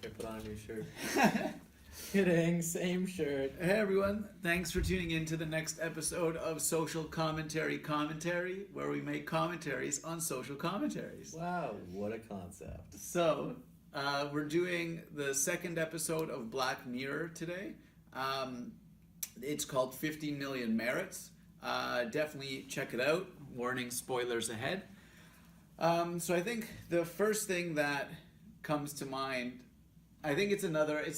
I put on a new shirt. Kidding, same shirt. Hey everyone, thanks for tuning in to the next episode of Social Commentary, where we make commentaries on social commentaries. Wow, what a concept. So, we're doing the second episode of Black Mirror today. It's called 15 Million Merits. Definitely check it out. Warning, spoilers ahead. So I think the first thing that comes to mind, I think it's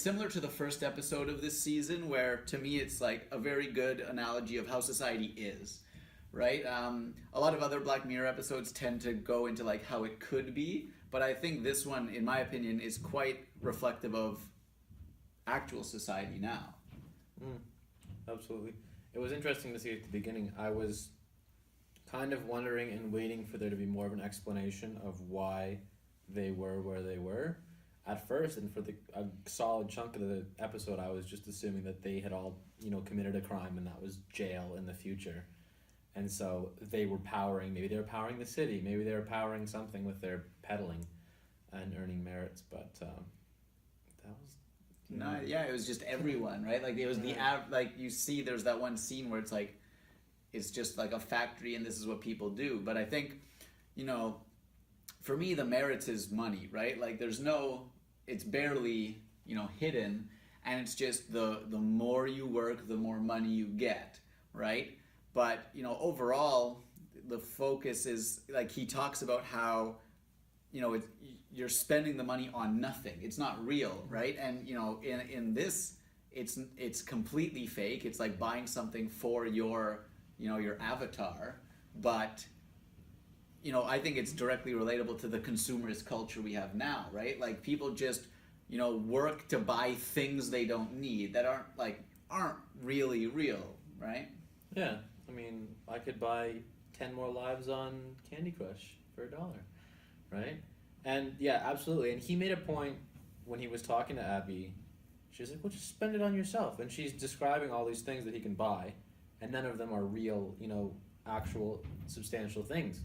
similar to the first episode of this season, where to me it's like a very good analogy of how society is, right? A lot of other Black Mirror episodes tend to go into like how it could be, but I think this one, in my opinion, is quite reflective of actual society now. Absolutely. It was interesting to see at the beginning. I was kind of wondering and waiting for there to be more of an explanation of why they were where they were at first, and for a solid chunk of the episode I was just assuming that they had all committed a crime and that was jail in the future, and so maybe they were powering the city, maybe they were powering something with their peddling and earning merits, but that was it was just everyone, right? Like it was like you see there's that one scene where it's just like a factory and this is what people do, but I think for me, the merits is money, right? Like it's barely, hidden, and it's just the more you work, the more money you get, right? But, overall, the focus is, like, he talks about how, you're spending the money on nothing. It's not real, right? And, in this, it's completely fake. It's like buying something for your avatar, but I think it's directly relatable to the consumerist culture we have now, right? Like people just, work to buy things they don't need that aren't really real, right? Yeah, I mean, I could buy 10 more lives on Candy Crush for $1, right? And yeah, absolutely. And he made a point when he was talking to Abby. She's like, well, just spend it on yourself. And she's describing all these things that he can buy, and none of them are real, actual substantial things.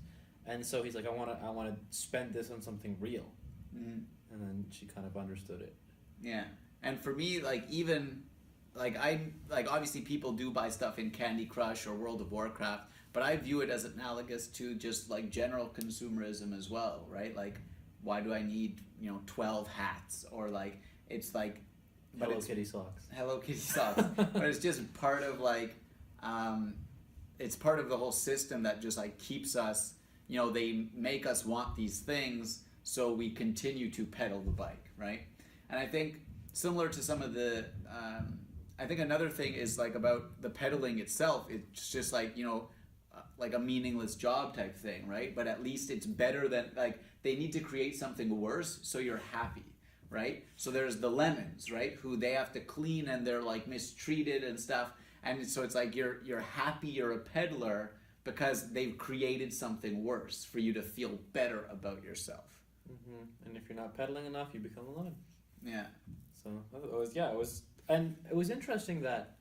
And so he's like, I want to spend this on something real. Mm-hmm. And then she kind of understood it. Yeah. And for me, obviously people do buy stuff in Candy Crush or World of Warcraft, but I view it as analogous to just like general consumerism as well, right? Like, why do I need, 12 hats? Or like, it's like... Hello Kitty socks. Hello Kitty socks. But it's just part of it's part of the whole system that just like keeps us... they make us want these things, so we continue to pedal the bike, right? And I think similar to some of the, I think another thing is like about the pedaling itself. It's just like, like a meaningless job type thing, right? But at least it's better than, like, they need to create something worse so you're happy, right? So there's the lemons, right? Who they have to clean and they're like mistreated and stuff. And so it's like you're happy you're a peddler, because they've created something worse for you to feel better about yourself. Mm-hmm. And if you're not pedaling enough, you become a lemon. Yeah. So it was interesting that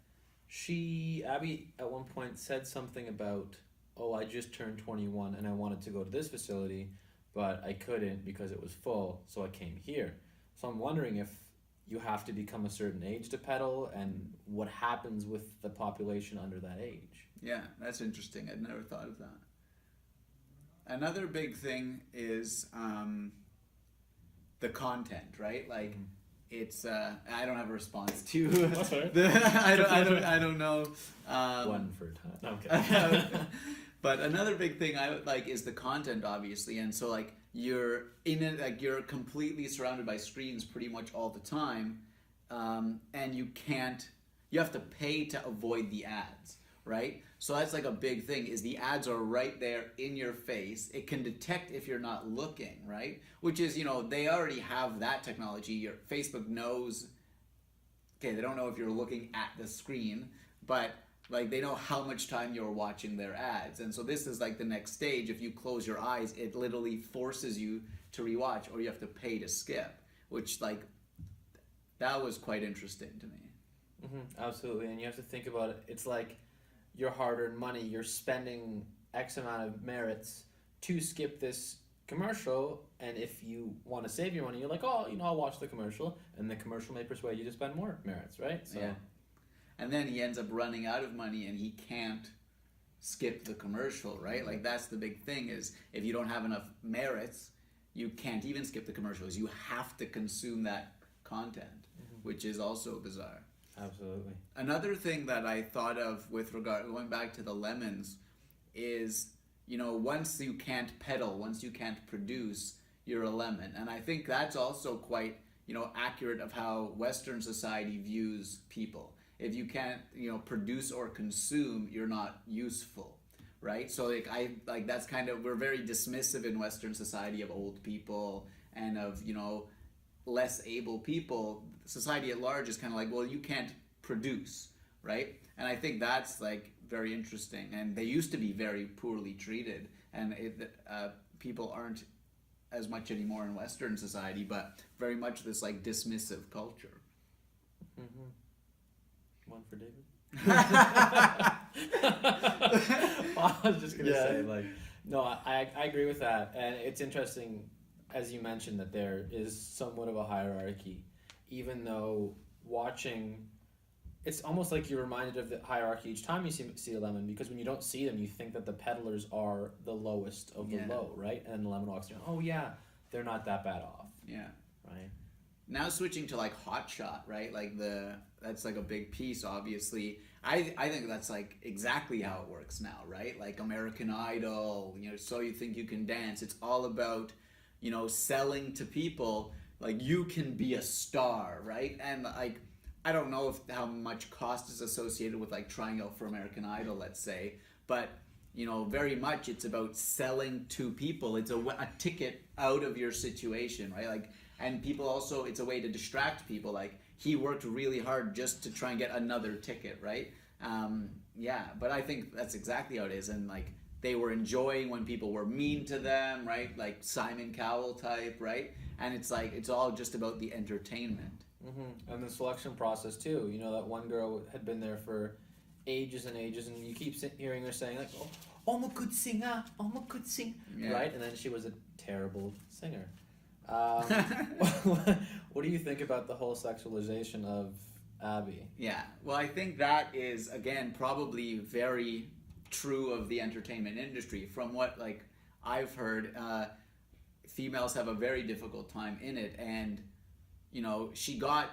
Abby at one point said something about, oh, I just turned 21 and I wanted to go to this facility, but I couldn't because it was full, so I came here. So I'm wondering if you have to become a certain age to pedal, and what happens with the population under that age. Yeah, that's interesting. I'd never thought of that. Another big thing is the content, right? Like, it's I don't have a response to I don't know. One for a time. Okay. But another big thing I would like is the content, obviously, and so like you're in it, like you're completely surrounded by screens pretty much all the time, and you have to pay to avoid the ads, right? So that's like a big thing, is the ads are right there in your face. It can detect if you're not looking, right? Which is, they already have that technology. Your Facebook knows, okay, they don't know if you're looking at the screen, but like they know how much time you're watching their ads. And so this is like the next stage. If you close your eyes, it literally forces you to rewatch, or you have to pay to skip, which like, that was quite interesting to me. Mm-hmm, absolutely. And you have to think about it. It's like your hard-earned money, you're spending X amount of merits to skip this commercial, And if you want to save your money, you're like, oh, I'll watch the commercial, and the commercial may persuade you to spend more merits, right? So, yeah. And then he ends up running out of money, and he can't skip the commercial, right? Like that's the big thing is if you don't have enough merits, you can't even skip the commercials. You have to consume that content, which is also bizarre. Absolutely. Another thing that I thought of with regard, going back to the lemons, is, once you can't pedal, once you can't produce, you're a lemon. And I think that's also quite, accurate of how Western society views people. If you can't, produce or consume, you're not useful, right? So that's kind of, we're very dismissive in Western society of old people and of, less able people. Society at large is kind of like, well, you can't produce, right? And I think that's like very interesting. And they used to be very poorly treated, and people aren't as much anymore in Western society, but very much this like dismissive culture. Mm-hmm. One for David. Well, I was just gonna say, no, I agree with that, and it's interesting, as you mentioned, that there is somewhat of a hierarchy, even though watching, it's almost like you're reminded of the hierarchy each time you see a lemon, because when you don't see them, you think that the peddlers are the lowest of the low, right? And the lemon walks down, oh yeah, they're not that bad off. Yeah. Right. Now switching to like Hot Shot, right? Like that's like a big piece, obviously. I think that's like exactly how it works now, right? Like American Idol, So You Think You Can Dance. It's all about, selling to people like you can be a star, right? And like I don't know how much cost is associated with like trying out for American Idol, let's say, but very much it's about selling to people. It's a ticket out of your situation, right? Like, and people also, it's a way to distract people. Like he worked really hard just to try and get another ticket, right? But I think that's exactly how it is. And like they were enjoying when people were mean to them, right? Like Simon Cowell type, right? And it's like, it's all just about the entertainment. Mm-hmm. And the selection process too. That one girl had been there for ages and ages, and you keep hearing her saying like, oh, I'm a good singer, right? And then she was a terrible singer. What do you think about the whole sexualization of Abby? Yeah, well, I think that is, again, probably very true of the entertainment industry. From what like I've heard, females have a very difficult time in it, and she got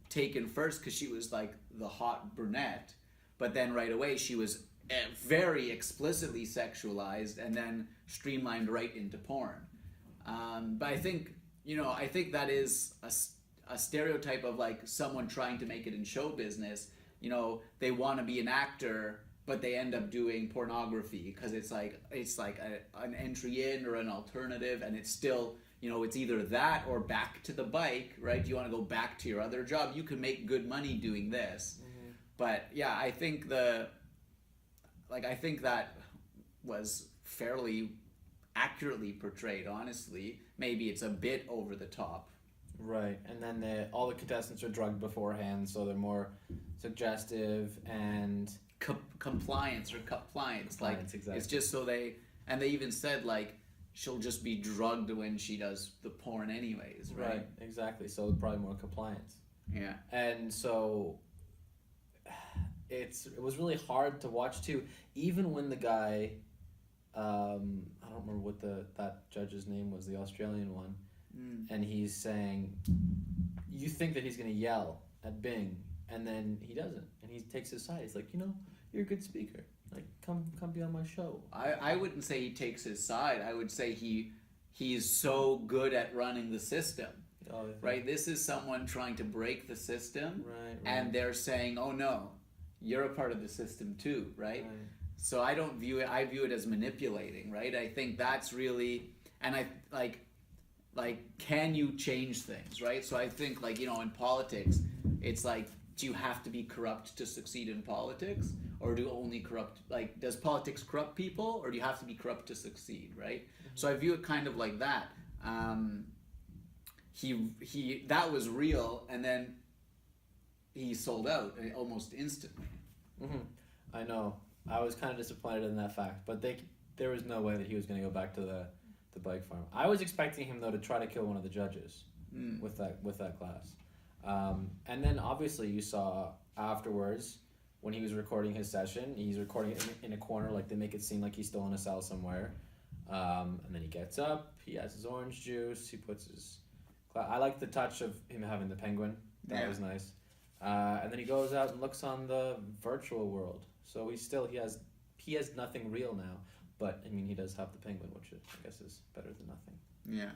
taken first because she was like the hot brunette, but then right away she was very explicitly sexualized and then streamlined right into porn. But I think that is a stereotype of like someone trying to make it in show business. They want to be an actor, but they end up doing pornography because it's like an entry in or an alternative, and it's still, it's either that or back to the bike, right? You want to go back to your other job, you can make good money doing this. Mm-hmm. But yeah, I think that was fairly accurately portrayed, honestly. Maybe it's a bit over the top. Right, and then all the contestants are drugged beforehand, so they're more suggestive and... compliance. Like, exactly. It's just so they even said, like, she'll just be drugged when she does the porn anyways, right? Exactly, so probably more compliance. Yeah. And so... it was really hard to watch too, even when the guy, I don't remember what that judge's name was, the Australian one, and he's saying, you think that he's going to yell at Bing, and then he doesn't, and he takes his side. He's like, you're a good speaker, like come be on my show. I wouldn't say he takes his side. I would say he's so good at running the system. Right? This is someone trying to break the system, right. And they're saying, oh no, you're a part of the system too, right? So I view it as manipulating, right? I think that's really, and I like can you change things, right? So I think like, in politics, it's like, do you have to be corrupt to succeed in politics, or does politics corrupt people, or do you have to be corrupt to succeed, right? Mm-hmm. So I view it kind of like that. He that was real, and then he sold out almost instantly. Mm-hmm. I know. I was kind of disappointed in that fact, but there was no way that he was going to go back to the bike farm. I was expecting him though to try to kill one of the judges Mm. with that class, and then obviously you saw afterwards when he was recording his session, he's recording it in a corner, like they make it seem like he's still in a cell somewhere, and then he gets up, he has his orange juice, he puts his. I like the touch of him having the penguin. That was nice. And then he goes out and looks on the virtual world. So he has nothing real now. But I mean, he does have the penguin, which I guess is better than nothing. Yeah,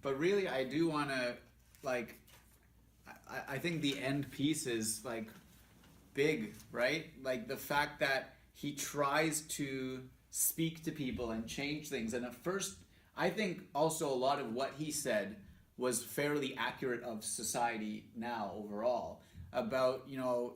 but really, I do want to like. I think the end piece is like big, right? Like the fact that he tries to speak to people and change things, and at first, I think also a lot of what he said was fairly accurate of society now overall. About, you know,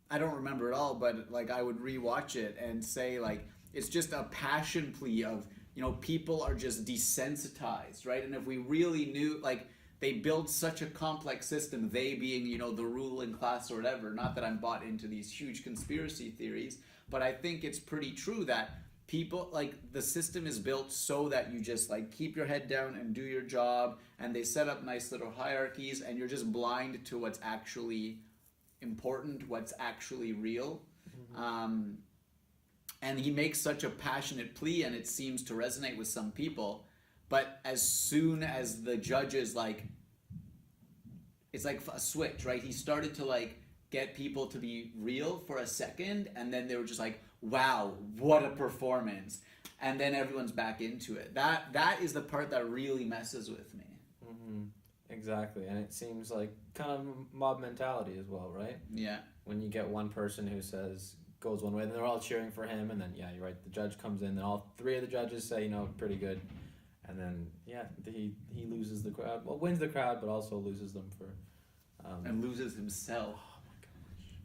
I don't remember it all, but like I would rewatch it and say like it's just a passion plea of, you know, people are just desensitized, right? And if we really knew, like, they build such a complex system, they being, you know, the ruling class or whatever. Not that I'm bought into these huge conspiracy theories, but I think it's pretty true that people, like, the system is built so that you just like keep your head down and do your job, and they set up nice little hierarchies, and you're just blind to what's actually important, what's actually real. Mm-hmm. And he makes such a passionate plea, and it seems to resonate with some people. But as soon as the judges, like, it's like a switch, right? He started to like get people to be real for a second, and then they were just like, wow, what a performance. And then everyone's back into it. That is the part that really messes with me. Mm-hmm. Exactly. And it seems like kind of mob mentality as well, right? Yeah. When you get one person who goes one way, and they're all cheering for him, and then, yeah, you're right, the judge comes in, and all three of the judges say, you know, pretty good. And then, yeah, he loses the crowd. Well, wins the crowd, but also loses them for... and loses himself.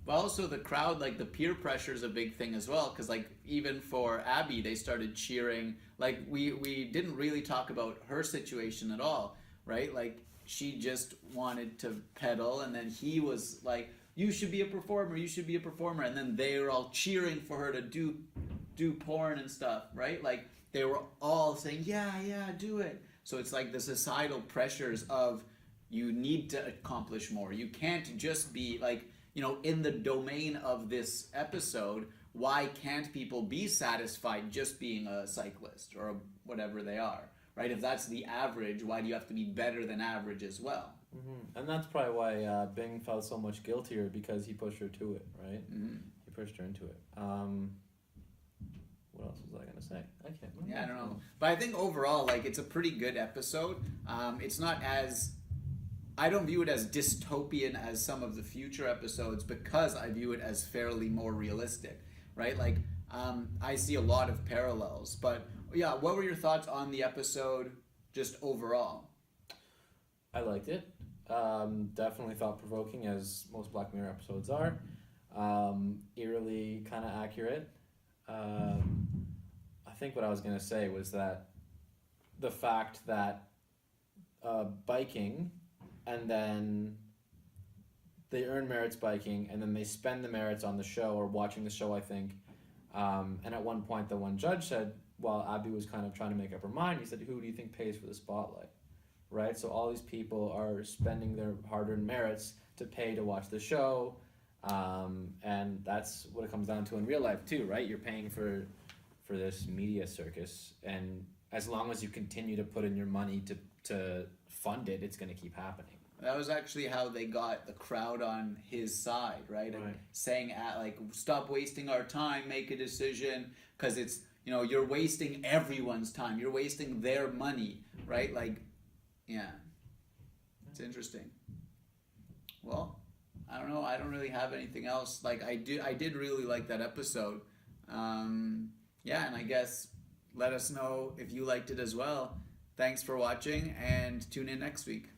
But also the crowd, like the peer pressure is a big thing as well, because like even for Abby, they started cheering. Like we didn't really talk about her situation at all, right? Like she just wanted to pedal, and then he was like, you should be a performer, you should be a performer. And then they were all cheering for her to do porn and stuff, right? Like they were all saying, yeah, do it. So it's like the societal pressures of you need to accomplish more. You can't just be like, you know, in the domain of this episode, why can't people be satisfied just being a cyclist or whatever they are, right? If that's the average, why do you have to be better than average as well? Mm-hmm. And that's probably why Bing felt so much guiltier, because he pushed her to it, right? Mm-hmm. He pushed her into it. What else was I going to say? I can't remember. Yeah, I don't know. But I think overall, like, it's a pretty good episode. It's not as... I don't view it as dystopian as some of the future episodes, because I view it as fairly more realistic, right? Like, I see a lot of parallels. But, yeah, what were your thoughts on the episode just overall? I liked it. Definitely thought-provoking, as most Black Mirror episodes are. Eerily kind of accurate. I think what I was going to say was that the fact that biking... and then they earn merits biking, and then they spend the merits on the show or watching the show, I think. And at one point, the one judge said, while Abby was kind of trying to make up her mind, he said, who do you think pays for the spotlight? Right? So all these people are spending their hard-earned merits to pay to watch the show. And that's what it comes down to in real life, too, right? You're paying for this media circus. And as long as you continue to put in your money to fund it, it's going to keep happening. That was actually how they got the crowd on his side, right? And saying, like, stop wasting our time, make a decision, because it's, you know, you're wasting everyone's time. You're wasting their money, right? Like, yeah. It's interesting. Well, I don't know. I don't really have anything else. Like, I did really like that episode. Yeah, and I guess let us know if you liked it as well. Thanks for watching, and tune in next week.